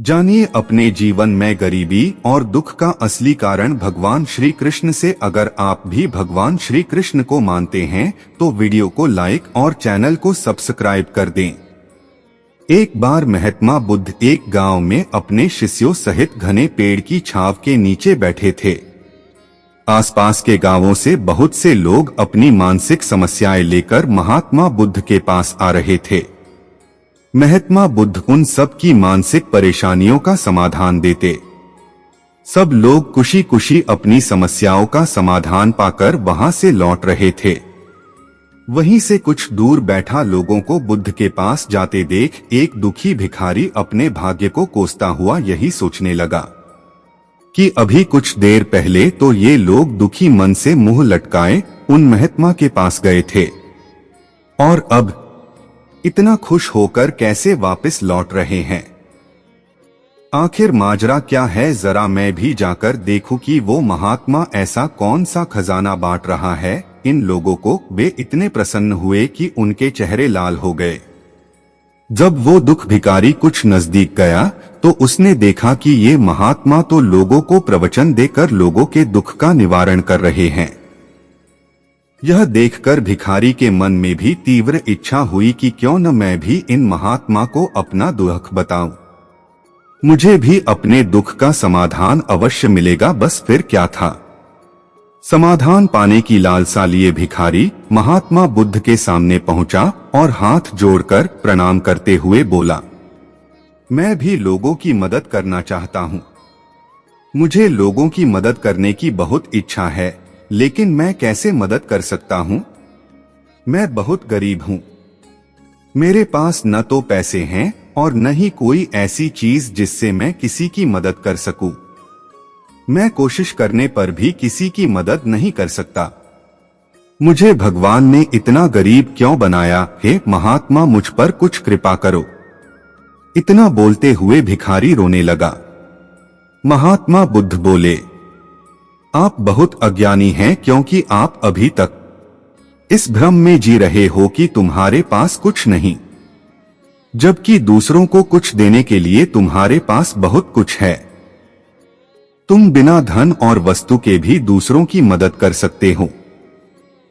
जानिए अपने जीवन में गरीबी और दुख का असली कारण भगवान श्री कृष्ण से। अगर आप भी भगवान श्री कृष्ण को मानते हैं तो वीडियो को लाइक और चैनल को सब्सक्राइब कर दें। एक बार महात्मा बुद्ध एक गांव में अपने शिष्यों सहित घने पेड़ की छांव के नीचे बैठे थे। आसपास के गांवों से बहुत से लोग अपनी मानसिक समस्याएं लेकर महात्मा बुद्ध के पास आ रहे थे। महात्मा बुद्ध उन सब की मानसिक परेशानियों का समाधान देते। सब लोग खुशी खुशी अपनी समस्याओं का समाधान पाकर वहां से लौट रहे थे। वहीं से कुछ दूर बैठा लोगों को बुद्ध के पास जाते देख एक दुखी भिखारी अपने भाग्य को कोसता हुआ यही सोचने लगा कि अभी कुछ देर पहले तो ये लोग दुखी मन से मुंह लटकाए उन महात्मा के पास गए थे, और अब इतना खुश होकर कैसे वापस लौट रहे हैं। आखिर माजरा क्या है, जरा मैं भी जाकर देखूं कि वो महात्मा ऐसा कौन सा खजाना बांट रहा है इन लोगों को। वे इतने प्रसन्न हुए कि उनके चेहरे लाल हो गए। जब वो दुख भिखारी कुछ नजदीक गया तो उसने देखा कि ये महात्मा तो लोगों को प्रवचन देकर लोगों के दुख का निवारण कर रहे हैं। यह देखकर भिखारी के मन में भी तीव्र इच्छा हुई कि क्यों न मैं भी इन महात्मा को अपना दुख बताऊं। मुझे भी अपने दुख का समाधान अवश्य मिलेगा। बस फिर क्या था, समाधान पाने की लालसा लिए भिखारी महात्मा बुद्ध के सामने पहुंचा और हाथ जोड़कर प्रणाम करते हुए बोला, मैं भी लोगों की मदद करना चाहता हूं। मुझे लोगों की मदद करने की बहुत इच्छा है, लेकिन मैं कैसे मदद कर सकता हूं? मैं बहुत गरीब हूं। मेरे पास न तो पैसे हैं और न ही कोई ऐसी चीज जिससे मैं किसी की मदद कर सकूं। मैं कोशिश करने पर भी किसी की मदद नहीं कर सकता। मुझे भगवान ने इतना गरीब क्यों बनाया? हे महात्मा, मुझ पर कुछ कृपा करो। इतना बोलते हुए भिखारी रोने लगा। महात्मा बुद्ध बोले, आप बहुत अज्ञानी हैं, क्योंकि आप अभी तक इस भ्रम में जी रहे हो कि तुम्हारे पास कुछ नहीं, जबकि दूसरों को कुछ देने के लिए तुम्हारे पास बहुत कुछ है। तुम बिना धन और वस्तु के भी दूसरों की मदद कर सकते हो।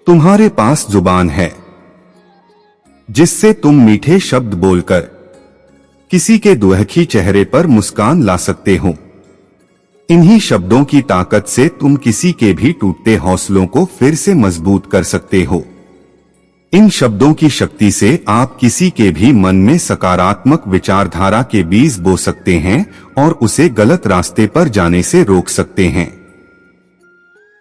तुम्हारे पास जुबान है जिससे तुम मीठे शब्द बोलकर किसी के दुखी चेहरे पर मुस्कान ला सकते हो। इन्हीं शब्दों की ताकत से तुम किसी के भी टूटते हौसलों को फिर से मजबूत कर सकते हो। इन शब्दों की शक्ति से आप किसी के भी मन में सकारात्मक विचारधारा के बीज बो सकते हैं और उसे गलत रास्ते पर जाने से रोक सकते हैं।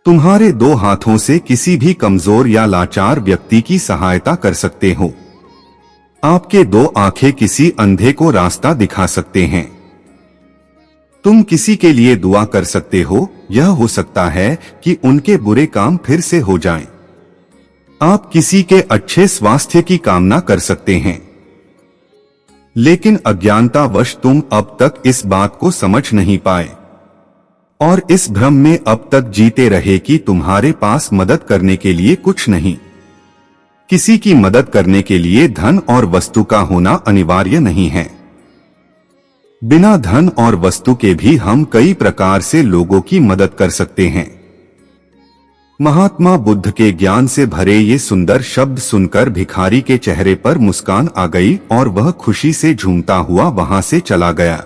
तुम्हारे दो हाथों से किसी भी कमजोर या लाचार व्यक्ति की सहायता कर सकते हो। आपके दो आंखें किसी अंधे को रास्ता दिखा सकते हैं। तुम किसी के लिए दुआ कर सकते हो। यह हो सकता है कि उनके बुरे काम फिर से हो जाएं। आप किसी के अच्छे स्वास्थ्य की कामना कर सकते हैं, लेकिन अज्ञानतावश तुम अब तक इस बात को समझ नहीं पाए और इस भ्रम में अब तक जीते रहे कि तुम्हारे पास मदद करने के लिए कुछ नहीं। किसी की मदद करने के लिए धन और वस्तु का होना अनिवार्य नहीं है। बिना धन और वस्तु के भी हम कई प्रकार से लोगों की मदद कर सकते हैं। महात्मा बुद्ध के ज्ञान से भरे ये सुंदर शब्द सुनकर भिखारी के चेहरे पर मुस्कान आ गई और वह खुशी से झूमता हुआ वहां से चला गया।